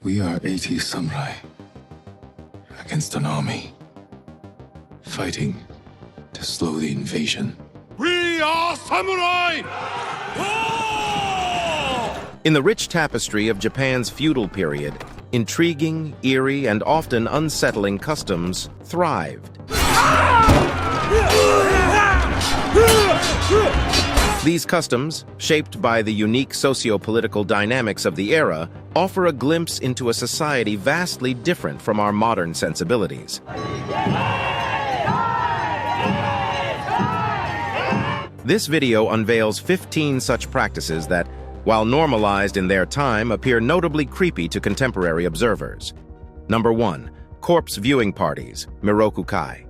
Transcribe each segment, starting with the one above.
We are 80 samurai against an army, fighting to slow the invasion. We are samurai! In the rich tapestry of Japan's feudal period, intriguing, eerie, and often unsettling customs thrived. These customs, shaped by the unique socio-political dynamics of the era, offer a glimpse into a society vastly different from our modern sensibilities. This video unveils 15 such practices that, while normalized in their time, appear notably creepy to contemporary observers. Number 1. Corpse viewing parties, Miroku-kai.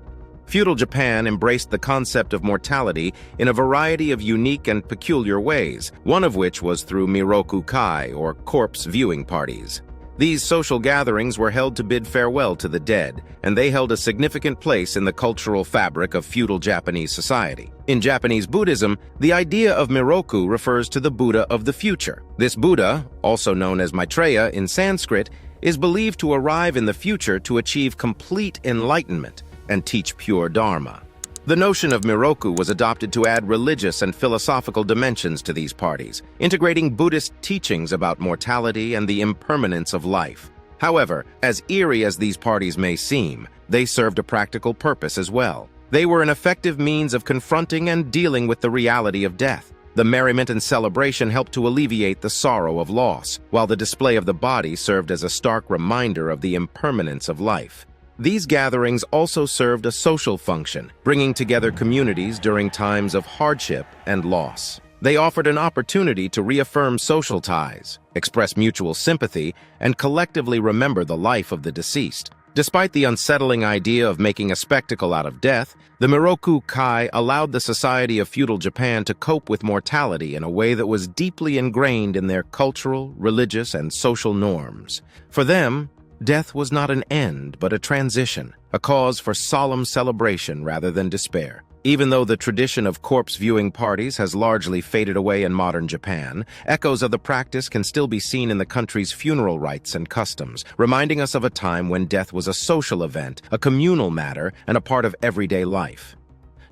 Feudal Japan embraced the concept of mortality in a variety of unique and peculiar ways, one of which was through Miroku-kai, or corpse viewing parties. These social gatherings were held to bid farewell to the dead, and they held a significant place in the cultural fabric of feudal Japanese society. In Japanese Buddhism, the idea of Miroku refers to the Buddha of the future. This Buddha, also known as Maitreya in Sanskrit, is believed to arrive in the future to achieve complete enlightenment and teach pure Dharma. The notion of Miroku was adopted to add religious and philosophical dimensions to these parties, integrating Buddhist teachings about mortality and the impermanence of life. However, as eerie as these parties may seem, they served a practical purpose as well. They were an effective means of confronting and dealing with the reality of death. The merriment and celebration helped to alleviate the sorrow of loss, while the display of the body served as a stark reminder of the impermanence of life. These gatherings also served a social function, bringing together communities during times of hardship and loss. They offered an opportunity to reaffirm social ties, express mutual sympathy, and collectively remember the life of the deceased. Despite the unsettling idea of making a spectacle out of death, the Miroku-kai allowed the society of feudal Japan to cope with mortality in a way that was deeply ingrained in their cultural, religious, and social norms. For them, death was not an end, but a transition, a cause for solemn celebration rather than despair. Even though the tradition of corpse viewing parties has largely faded away in modern Japan, echoes of the practice can still be seen in the country's funeral rites and customs, reminding us of a time when death was a social event, a communal matter, and a part of everyday life.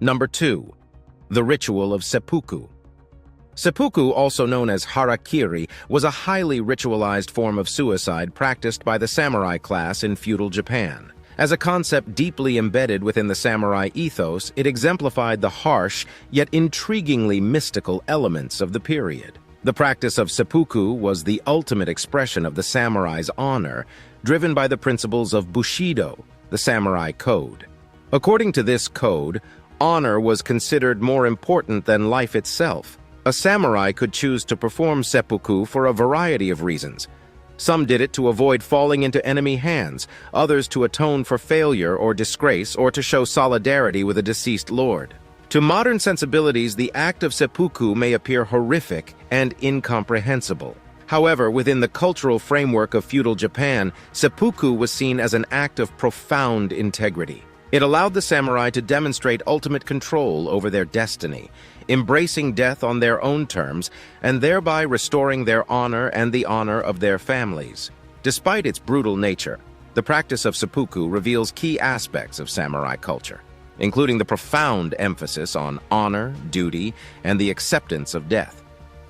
Number 2. The ritual of seppuku. Seppuku, also known as harakiri, was a highly ritualized form of suicide practiced by the samurai class in feudal Japan. As a concept deeply embedded within the samurai ethos, it exemplified the harsh, yet intriguingly mystical elements of the period. The practice of seppuku was the ultimate expression of the samurai's honor, driven by the principles of Bushido, the samurai code. According to this code, honor was considered more important than life itself. A samurai could choose to perform seppuku for a variety of reasons. Some did it to avoid falling into enemy hands, others to atone for failure or disgrace, or to show solidarity with a deceased lord. To modern sensibilities, the act of seppuku may appear horrific and incomprehensible. However, within the cultural framework of feudal Japan, seppuku was seen as an act of profound integrity. It allowed the samurai to demonstrate ultimate control over their destiny, embracing death on their own terms, and thereby restoring their honor and the honor of their families. Despite its brutal nature, the practice of seppuku reveals key aspects of samurai culture, including the profound emphasis on honor, duty, and the acceptance of death.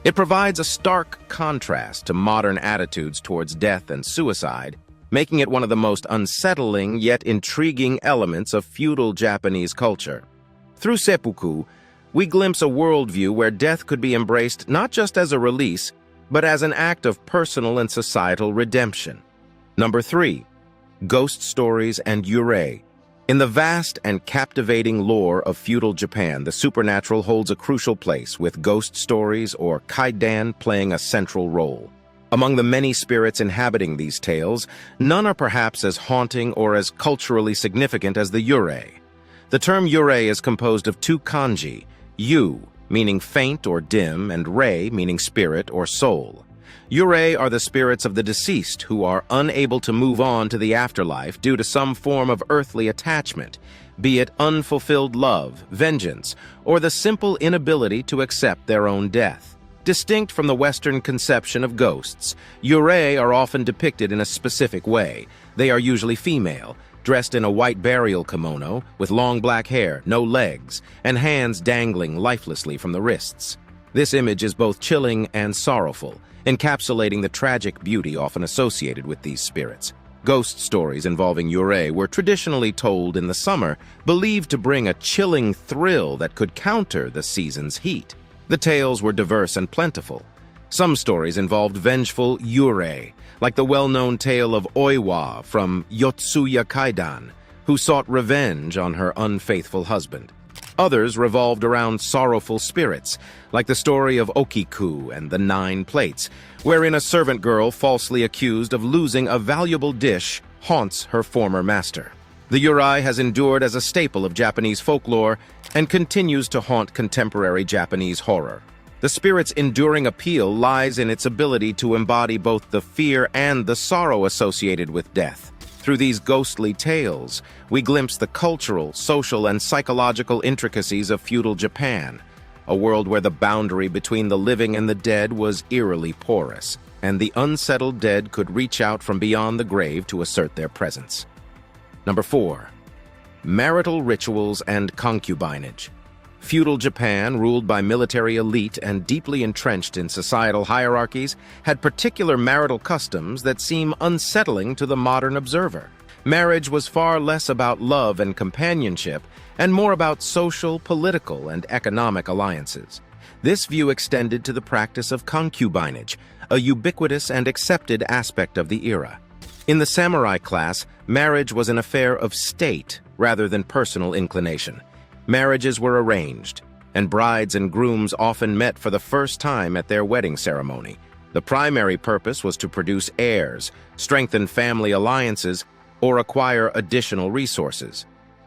It provides a stark contrast to modern attitudes towards death and suicide, making it one of the most unsettling yet intriguing elements of feudal Japanese culture. Through seppuku, we glimpse a worldview where death could be embraced not just as a release, but as an act of personal and societal redemption. Number 3. Ghost stories and yurei. In the vast and captivating lore of feudal Japan, the supernatural holds a crucial place, with ghost stories or kaidan playing a central role. Among the many spirits inhabiting these tales, none are perhaps as haunting or as culturally significant as the yurei. The term yurei is composed of two kanji, yu, meaning faint or dim, and rei, meaning spirit or soul. Yurei are the spirits of the deceased who are unable to move on to the afterlife due to some form of earthly attachment, be it unfulfilled love, vengeance, or the simple inability to accept their own death. Distinct from the Western conception of ghosts, yurei are often depicted in a specific way. They are usually female, dressed in a white burial kimono, with long black hair, no legs, and hands dangling lifelessly from the wrists. This image is both chilling and sorrowful, encapsulating the tragic beauty often associated with these spirits. Ghost stories involving yurei were traditionally told in the summer, believed to bring a chilling thrill that could counter the season's heat. The tales were diverse and plentiful. Some stories involved vengeful yurei, like the well-known tale of Oiwa from Yotsuya Kaidan, who sought revenge on her unfaithful husband. Others revolved around sorrowful spirits, like the story of Okiku and the 9 Plates, wherein a servant girl falsely accused of losing a valuable dish haunts her former master. The yurei has endured as a staple of Japanese folklore and continues to haunt contemporary Japanese horror. The spirit's enduring appeal lies in its ability to embody both the fear and the sorrow associated with death. Through these ghostly tales, we glimpse the cultural, social, and psychological intricacies of feudal Japan, a world where the boundary between the living and the dead was eerily porous, and the unsettled dead could reach out from beyond the grave to assert their presence. Number 4. Marital rituals and concubinage. Feudal Japan, ruled by military elite and deeply entrenched in societal hierarchies, had particular marital customs that seem unsettling to the modern observer. Marriage was far less about love and companionship and more about social, political, and economic alliances. This view extended to the practice of concubinage, a ubiquitous and accepted aspect of the era. In the samurai class, marriage was an affair of state rather than personal inclination. Marriages were arranged, and brides and grooms often met for the first time at their wedding ceremony. The primary purpose was to produce heirs, strengthen family alliances, or acquire additional resources.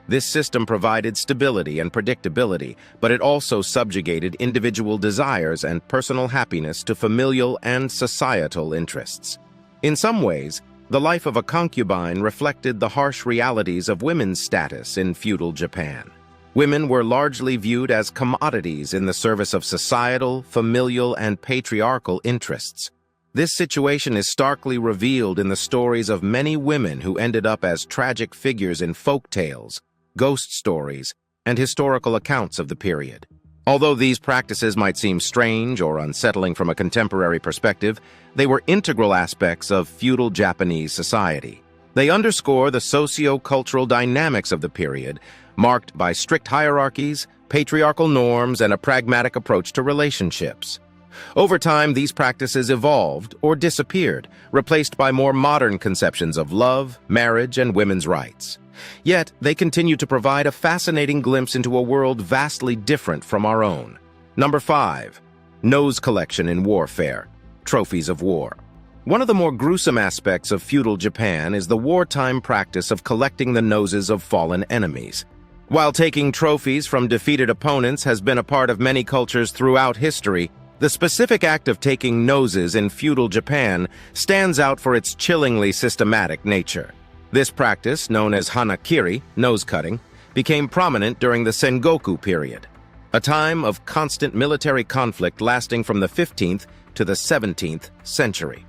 This system provided stability and predictability, but it also subjugated individual desires and personal happiness to familial and societal interests. In some ways, the life of a concubine reflected the harsh realities of women's status in feudal Japan. Women were largely viewed as commodities in the service of societal, familial, and patriarchal interests. This situation is starkly revealed in the stories of many women who ended up as tragic figures in folk tales, ghost stories, and historical accounts of the period. Although these practices might seem strange or unsettling from a contemporary perspective, they were integral aspects of feudal Japanese society. They underscore the socio-cultural dynamics of the period, marked by strict hierarchies, patriarchal norms, and a pragmatic approach to relationships. Over time, these practices evolved or disappeared, replaced by more modern conceptions of love, marriage, and women's rights. Yet, they continue to provide a fascinating glimpse into a world vastly different from our own. Number 5. Nose collection in warfare. Trophies of war. One of the more gruesome aspects of feudal Japan is the wartime practice of collecting the noses of fallen enemies. While taking trophies from defeated opponents has been a part of many cultures throughout history, the specific act of taking noses in feudal Japan stands out for its chillingly systematic nature. This practice, known as hanakiri, nose cutting, became prominent during the Sengoku period, a time of constant military conflict lasting from the 15th to the 17th century.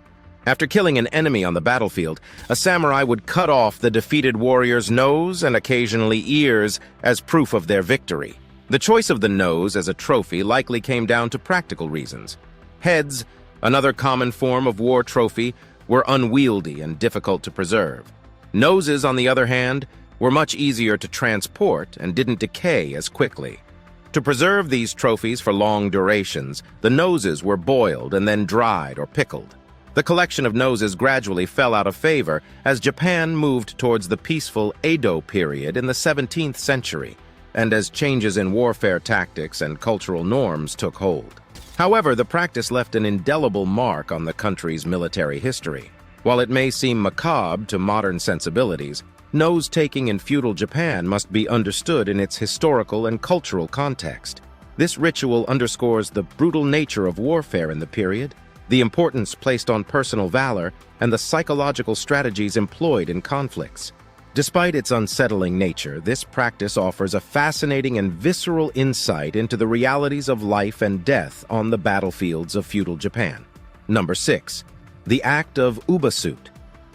After killing an enemy on the battlefield, a samurai would cut off the defeated warrior's nose and occasionally ears as proof of their victory. The choice of the nose as a trophy likely came down to practical reasons. Heads, another common form of war trophy, were unwieldy and difficult to preserve. Noses, on the other hand, were much easier to transport and didn't decay as quickly. To preserve these trophies for long durations, the noses were boiled and then dried or pickled. The collection of noses gradually fell out of favor as Japan moved towards the peaceful Edo period in the 17th century, and as changes in warfare tactics and cultural norms took hold. However, the practice left an indelible mark on the country's military history. While it may seem macabre to modern sensibilities, nose-taking in feudal Japan must be understood in its historical and cultural context. This ritual underscores the brutal nature of warfare in the period, the importance placed on personal valor, and the psychological strategies employed in conflicts. Despite its unsettling nature, this practice offers a fascinating and visceral insight into the realities of life and death on the battlefields of feudal Japan. Number 6. The Act of Ubasut.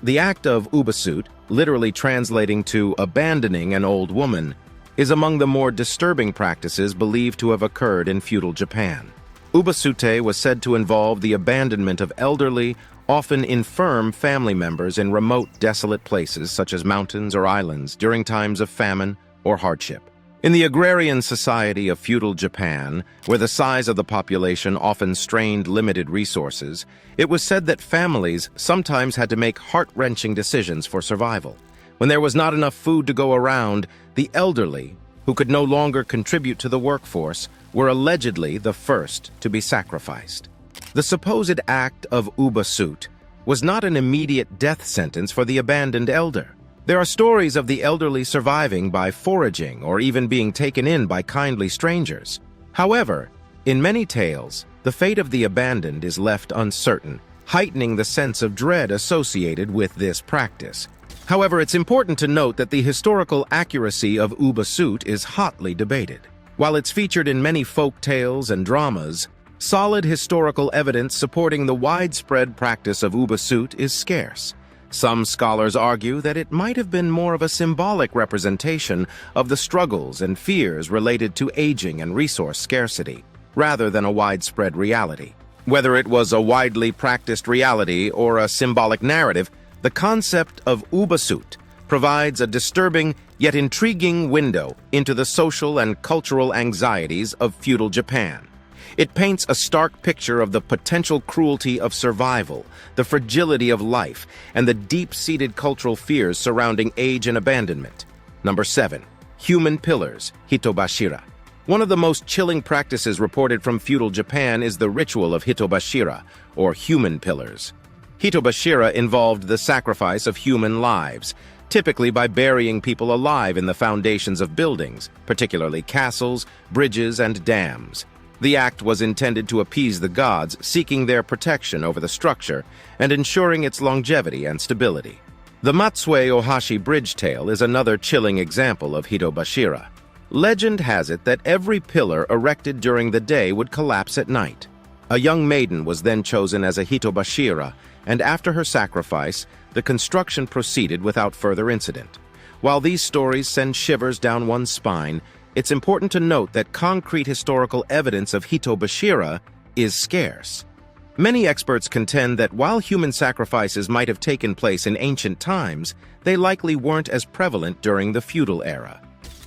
The Act of Ubasut, literally translating to abandoning an old woman, is among the more disturbing practices believed to have occurred in feudal Japan. Ubasute was said to involve the abandonment of elderly, often infirm family members in remote, desolate places such as mountains or islands during times of famine or hardship. In the agrarian society of feudal Japan, where the size of the population often strained limited resources, it was said that families sometimes had to make heart-wrenching decisions for survival. When there was not enough food to go around, the elderly, who could no longer contribute to the workforce, were allegedly the first to be sacrificed. The supposed act of Ubasut was not an immediate death sentence for the abandoned elder. There are stories of the elderly surviving by foraging or even being taken in by kindly strangers. However, in many tales, the fate of the abandoned is left uncertain, heightening the sense of dread associated with this practice. However, it's important to note that the historical accuracy of Ubasut is hotly debated. While it's featured in many folk tales and dramas, solid historical evidence supporting the widespread practice of Ubasut is scarce. Some scholars argue that it might have been more of a symbolic representation of the struggles and fears related to aging and resource scarcity, rather than a widespread reality. Whether it was a widely practiced reality or a symbolic narrative, the concept of Ubasut provides a disturbing yet intriguing window into the social and cultural anxieties of feudal Japan. It paints a stark picture of the potential cruelty of survival, the fragility of life, and the deep-seated cultural fears surrounding age and abandonment. Number 7. Human pillars, hitobashira. One of the most chilling practices reported from feudal Japan is the ritual of hitobashira, or human pillars. Hitobashira involved the sacrifice of human lives, typically by burying people alive in the foundations of buildings, particularly castles, bridges, and dams. The act was intended to appease the gods, seeking their protection over the structure and ensuring its longevity and stability. The Matsue Ohashi bridge tale is another chilling example of hitobashira. Legend has it that every pillar erected during the day would collapse at night. A young maiden was then chosen as a hitobashira, and after her sacrifice, the construction proceeded without further incident. While these stories send shivers down one's spine, it's important to note that concrete historical evidence of hitobashira is scarce. Many experts contend that while human sacrifices might have taken place in ancient times, they likely weren't as prevalent during the feudal era.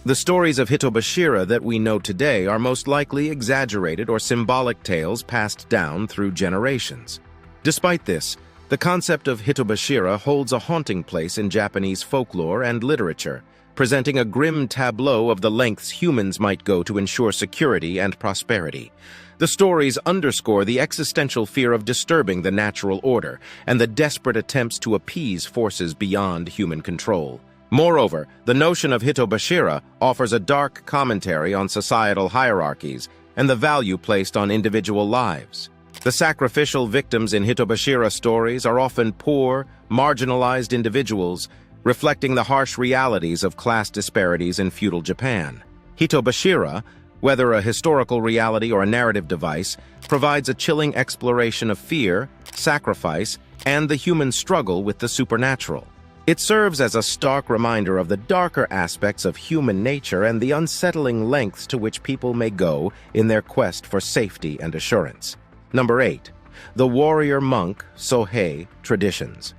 The stories of hitobashira that we know today are most likely exaggerated or symbolic tales passed down through generations. Despite this, the concept of hitobashira holds a haunting place in Japanese folklore and literature, presenting a grim tableau of the lengths humans might go to ensure security and prosperity. The stories underscore the existential fear of disturbing the natural order and the desperate attempts to appease forces beyond human control. Moreover, the notion of hitobashira offers a dark commentary on societal hierarchies and the value placed on individual lives. The sacrificial victims in hitobashira stories are often poor, marginalized individuals, reflecting the harsh realities of class disparities in feudal Japan. Hitobashira, whether a historical reality or a narrative device, provides a chilling exploration of fear, sacrifice, and the human struggle with the supernatural. It serves as a stark reminder of the darker aspects of human nature and the unsettling lengths to which people may go in their quest for safety and assurance. Number 8. The warrior-monk Sohei traditions.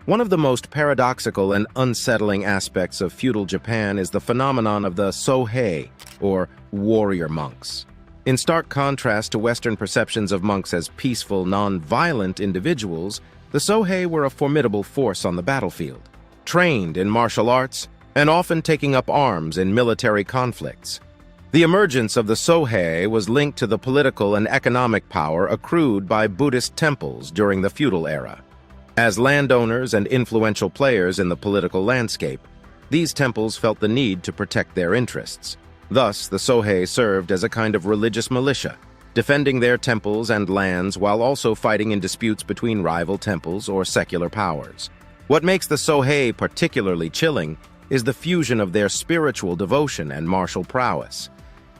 One of the most paradoxical and unsettling aspects of feudal Japan is the phenomenon of the Sohei, or warrior monks. In stark contrast to Western perceptions of monks as peaceful, non-violent individuals, the Sohei were a formidable force on the battlefield, trained in martial arts and often taking up arms in military conflicts. The emergence of the Sohei was linked to the political and economic power accrued by Buddhist temples during the feudal era. As landowners and influential players in the political landscape, these temples felt the need to protect their interests. Thus, the Sohei served as a kind of religious militia, defending their temples and lands while also fighting in disputes between rival temples or secular powers. What makes the Sohei particularly chilling is the fusion of their spiritual devotion and martial prowess.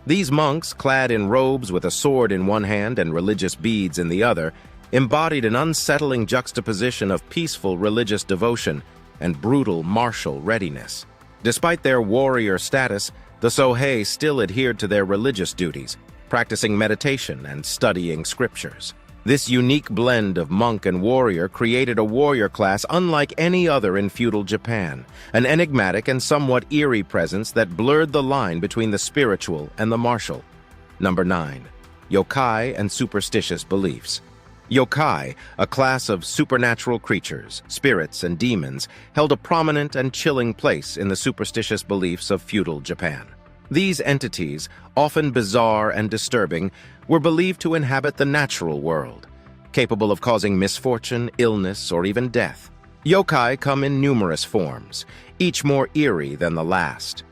These monks, clad in robes with a sword in one hand and religious beads in the other, embodied an unsettling juxtaposition of peaceful religious devotion and brutal martial readiness. Despite their warrior status, the Sohei still adhered to their religious duties, practicing meditation and studying scriptures. This unique blend of monk and warrior created a warrior class unlike any other in feudal Japan, an enigmatic and somewhat eerie presence that blurred the line between the spiritual and the martial. Number 9. Yokai and superstitious beliefs. Yokai, a class of supernatural creatures, spirits, and demons, held a prominent and chilling place in the superstitious beliefs of feudal Japan. These entities, often bizarre and disturbing, were believed to inhabit the natural world, capable of causing misfortune, illness, or even death. Yokai come in numerous forms, each more eerie than the last.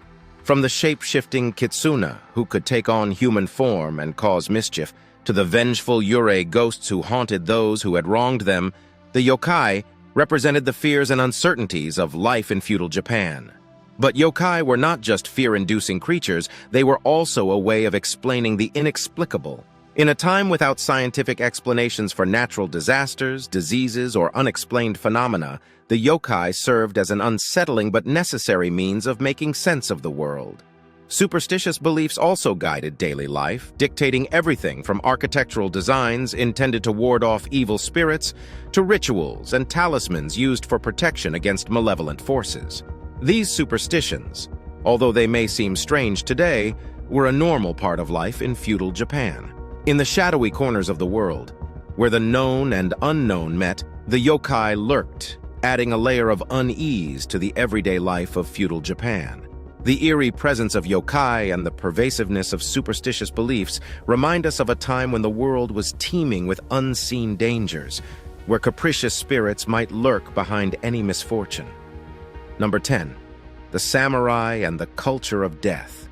From the shape-shifting kitsune, who could take on human form and cause mischief, to the vengeful yurei ghosts who haunted those who had wronged them, the yokai represented the fears and uncertainties of life in feudal Japan. But yokai were not just fear-inducing creatures, they were also a way of explaining the inexplicable. In a time without scientific explanations for natural disasters, diseases, or unexplained phenomena, the yokai served as an unsettling but necessary means of making sense of the world. Superstitious beliefs also guided daily life, dictating everything from architectural designs intended to ward off evil spirits to rituals and talismans used for protection against malevolent forces. These superstitions, although they may seem strange today, were a normal part of life in feudal Japan. In the shadowy corners of the world, where the known and unknown met, the yokai lurked, adding a layer of unease to the everyday life of feudal Japan. The eerie presence of yokai and the pervasiveness of superstitious beliefs remind us of a time when the world was teeming with unseen dangers, where capricious spirits might lurk behind any misfortune. Number 10. The samurai and the culture of death.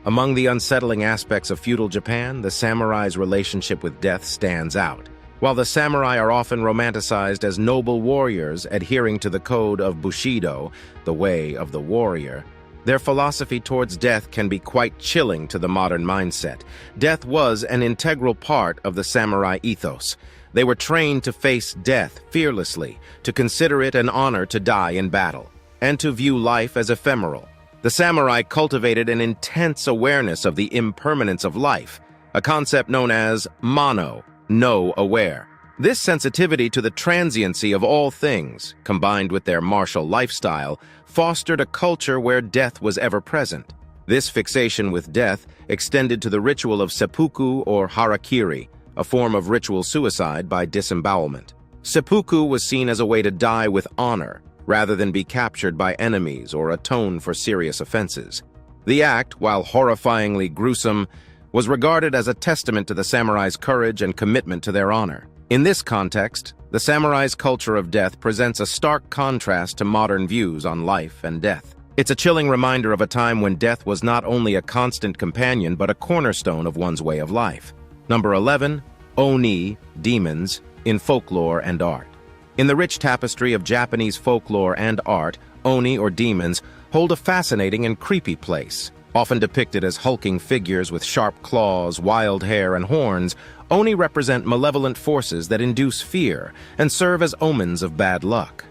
Among the unsettling aspects of feudal Japan, the samurai's relationship with death stands out. While the samurai are often romanticized as noble warriors adhering to the code of Bushido, the way of the warrior, their philosophy towards death can be quite chilling to the modern mindset. Death was an integral part of the samurai ethos. They were trained to face death fearlessly, to consider it an honor to die in battle, and to view life as ephemeral. The samurai cultivated an intense awareness of the impermanence of life, a concept known as mano, no aware. This sensitivity to the transiency of all things, combined with their martial lifestyle, fostered a culture where death was ever present. This fixation with death extended to the ritual of seppuku or harakiri, a form of ritual suicide by disembowelment. Seppuku was seen as a way to die with honor, rather than be captured by enemies or atone for serious offenses. The act, while horrifyingly gruesome, was regarded as a testament to the samurai's courage and commitment to their honor. In this context, the samurai's culture of death presents a stark contrast to modern views on life and death. It's a chilling reminder of a time when death was not only a constant companion but a cornerstone of one's way of life. Number 11. Oni, demons, in folklore and art. In the rich tapestry of Japanese folklore and art, oni or demons hold a fascinating and creepy place. Often depicted as hulking figures with sharp claws, wild hair, and horns, oni represent malevolent forces that induce fear and serve as omens of bad luck.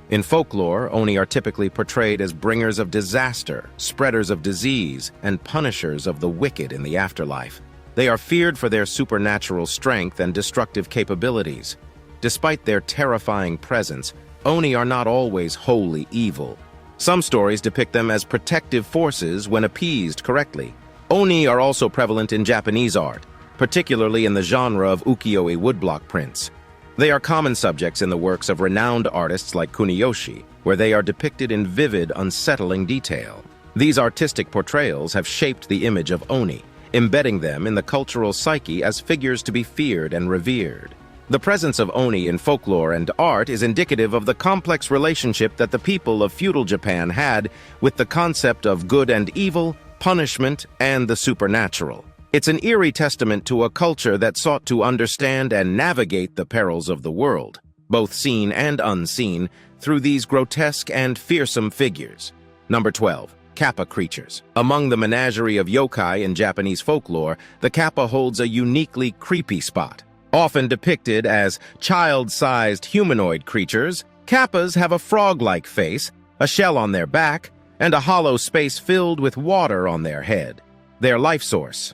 In folklore, oni are typically portrayed as bringers of disaster, spreaders of disease, and punishers of the wicked in the afterlife. They are feared for their supernatural strength and destructive capabilities. Despite their terrifying presence, oni are not always wholly evil. Some stories depict them as protective forces when appeased correctly. Oni are also prevalent in Japanese art, particularly in the genre of ukiyo-e woodblock prints. They are common subjects in the works of renowned artists like Kuniyoshi, where they are depicted in vivid, unsettling detail. These artistic portrayals have shaped the image of oni, embedding them in the cultural psyche as figures to be feared and revered. The presence of oni in folklore and art is indicative of the complex relationship that the people of feudal Japan had with the concept of good and evil, punishment, and the supernatural. It's an eerie testament to a culture that sought to understand and navigate the perils of the world. Both seen and unseen, through these grotesque and fearsome figures. Number 12. Kappa creatures. Among the menagerie of yokai in Japanese folklore, the kappa holds a uniquely creepy spot. Often depicted as child-sized humanoid creatures, kappas have a frog-like face, a shell on their back, and a hollow space filled with water on their head. Their life source.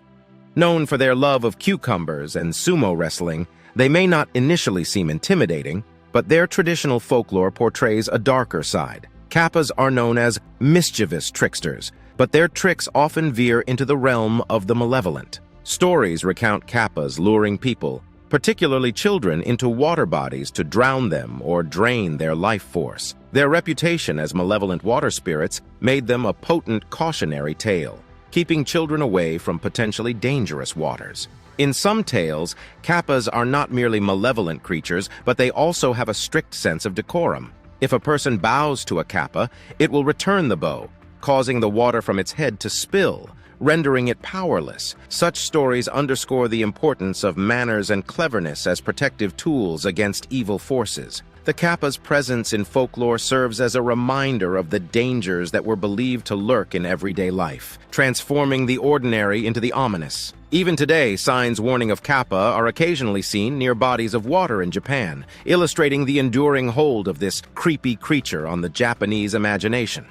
Known for their love of cucumbers and sumo wrestling, they may not initially seem intimidating, but their traditional folklore portrays a darker side. Kappas are known as mischievous tricksters, but their tricks often veer into the realm of the malevolent. Stories recount kappas luring people, particularly children, into water bodies to drown them or drain their life force. Their reputation as malevolent water spirits made them a potent cautionary tale, keeping children away from potentially dangerous waters. In some tales, kappas are not merely malevolent creatures, but they also have a strict sense of decorum. If a person bows to a kappa, it will return the bow, causing the water from its head to spill, rendering it powerless. Such stories underscore the importance of manners and cleverness as protective tools against evil forces. The kappa's presence in folklore serves as a reminder of the dangers that were believed to lurk in everyday life, transforming the ordinary into the ominous. Even today, signs warning of kappa are occasionally seen near bodies of water in Japan, illustrating the enduring hold of this creepy creature on the Japanese imagination.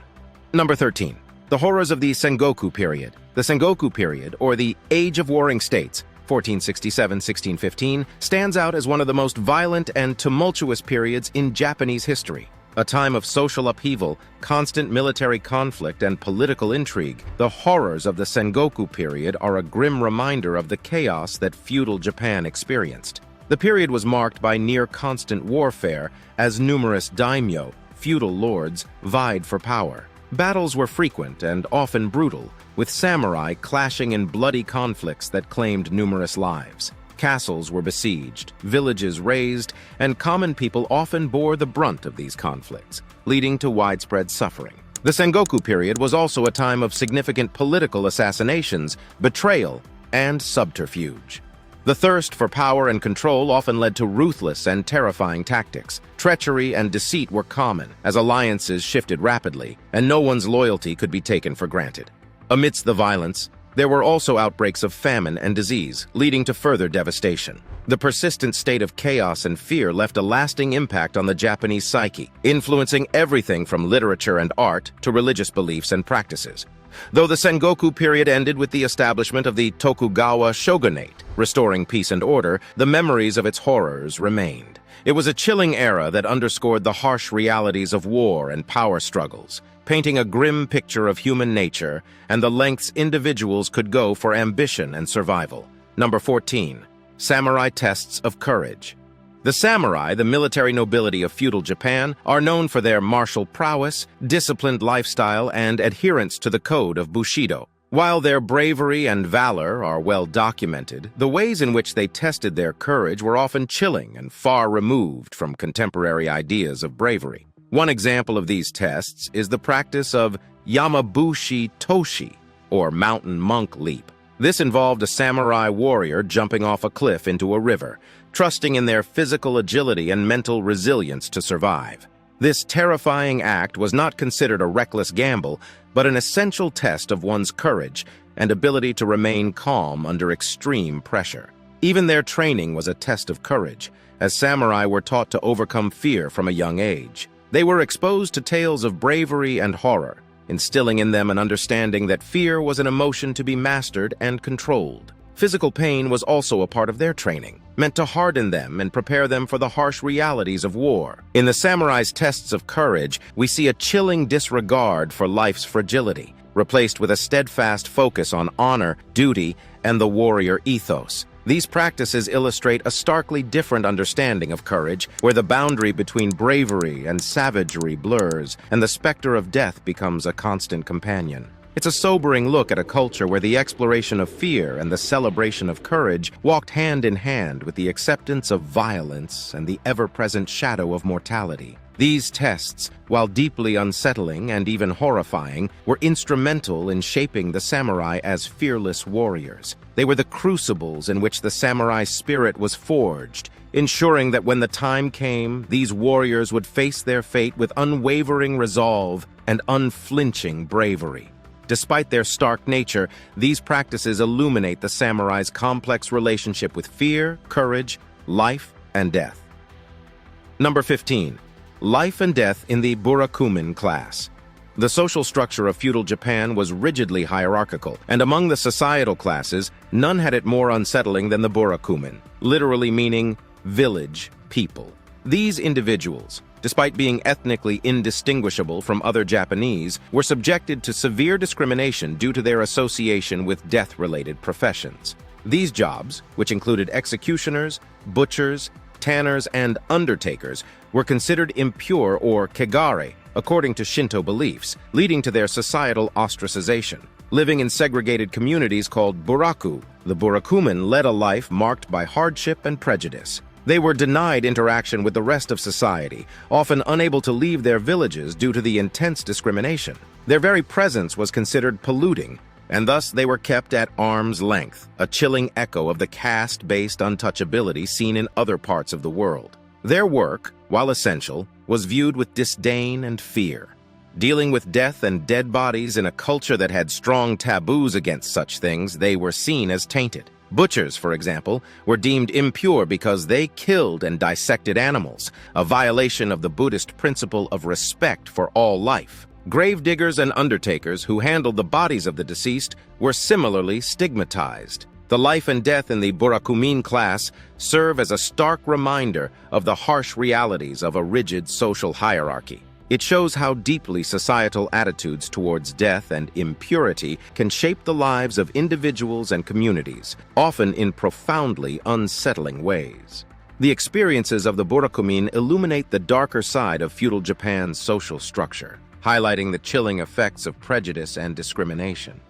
Number 13. The horrors of the Sengoku period. The Sengoku period, or the Age of Warring States, 1467–1615, stands out as one of the most violent and tumultuous periods in Japanese history. A time of social upheaval, constant military conflict, and political intrigue, the horrors of the Sengoku period are a grim reminder of the chaos that feudal Japan experienced. The period was marked by near-constant warfare as numerous daimyo, feudal lords, vied for power. Battles were frequent and often brutal, with samurai clashing in bloody conflicts that claimed numerous lives. Castles were besieged, villages razed, and common people often bore the brunt of these conflicts, leading to widespread suffering. The Sengoku period was also a time of significant political assassinations, betrayal, and subterfuge. The thirst for power and control often led to ruthless and terrifying tactics. Treachery and deceit were common, as alliances shifted rapidly, and no one's loyalty could be taken for granted. Amidst the violence, there were also outbreaks of famine and disease, leading to further devastation. The persistent state of chaos and fear left a lasting impact on the Japanese psyche, influencing everything from literature and art to religious beliefs and practices. Though the Sengoku period ended with the establishment of the Tokugawa shogunate, restoring peace and order, the memories of its horrors remained. It was a chilling era that underscored the harsh realities of war and power struggles, painting a grim picture of human nature and the lengths individuals could go for ambition and survival. Number 14. Samurai tests of courage. The samurai, the military nobility of feudal Japan, are known for their martial prowess, disciplined lifestyle, and adherence to the code of Bushido. While their bravery and valor are well documented, the ways in which they tested their courage were often chilling and far removed from contemporary ideas of bravery. One example of these tests is the practice of Yamabushi Toshi, or mountain monk leap. This involved a samurai warrior jumping off a cliff into a river, trusting in their physical agility and mental resilience to survive. This terrifying act was not considered a reckless gamble, but an essential test of one's courage and ability to remain calm under extreme pressure. Even their training was a test of courage, as samurai were taught to overcome fear from a young age. They were exposed to tales of bravery and horror, instilling in them an understanding that fear was an emotion to be mastered and controlled. Physical pain was also a part of their training, meant to harden them and prepare them for the harsh realities of war. In the samurai's tests of courage, we see a chilling disregard for life's fragility, replaced with a steadfast focus on honor, duty, and the warrior ethos. These practices illustrate a starkly different understanding of courage, where the boundary between bravery and savagery blurs, and the specter of death becomes a constant companion. It's a sobering look at a culture where the exploration of fear and the celebration of courage walked hand in hand with the acceptance of violence and the ever-present shadow of mortality. These tests, while deeply unsettling and even horrifying, were instrumental in shaping the samurai as fearless warriors. They were the crucibles in which the samurai spirit was forged, ensuring that when the time came, these warriors would face their fate with unwavering resolve and unflinching bravery. Despite their stark nature, these practices illuminate the samurai's complex relationship with fear, courage, life, and death. Number 15. Life and death in the Burakumin class. The social structure of feudal Japan was rigidly hierarchical, and among the societal classes, none had it more unsettling than the Burakumin, literally meaning village people. These individuals, despite being ethnically indistinguishable from other Japanese, were subjected to severe discrimination due to their association with death-related professions. These jobs, which included executioners, butchers, tanners, and undertakers, were considered impure or kegare, according to Shinto beliefs, leading to their societal ostracization. Living in segregated communities called buraku, the Burakumin led a life marked by hardship and prejudice. They were denied interaction with the rest of society, often unable to leave their villages due to the intense discrimination. Their very presence was considered polluting, and thus they were kept at arm's length, a chilling echo of the caste-based untouchability seen in other parts of the world. Their work, while essential, was viewed with disdain and fear. Dealing with death and dead bodies in a culture that had strong taboos against such things, they were seen as tainted. Butchers, for example, were deemed impure because they killed and dissected animals, a violation of the Buddhist principle of respect for all life. Gravediggers and undertakers who handled the bodies of the deceased were similarly stigmatized. The life and death in the Burakumin class serve as a stark reminder of the harsh realities of a rigid social hierarchy. It shows how deeply societal attitudes towards death and impurity can shape the lives of individuals and communities, often in profoundly unsettling ways. The experiences of the Burakumin illuminate the darker side of feudal Japan's social structure, highlighting the chilling effects of prejudice and discrimination.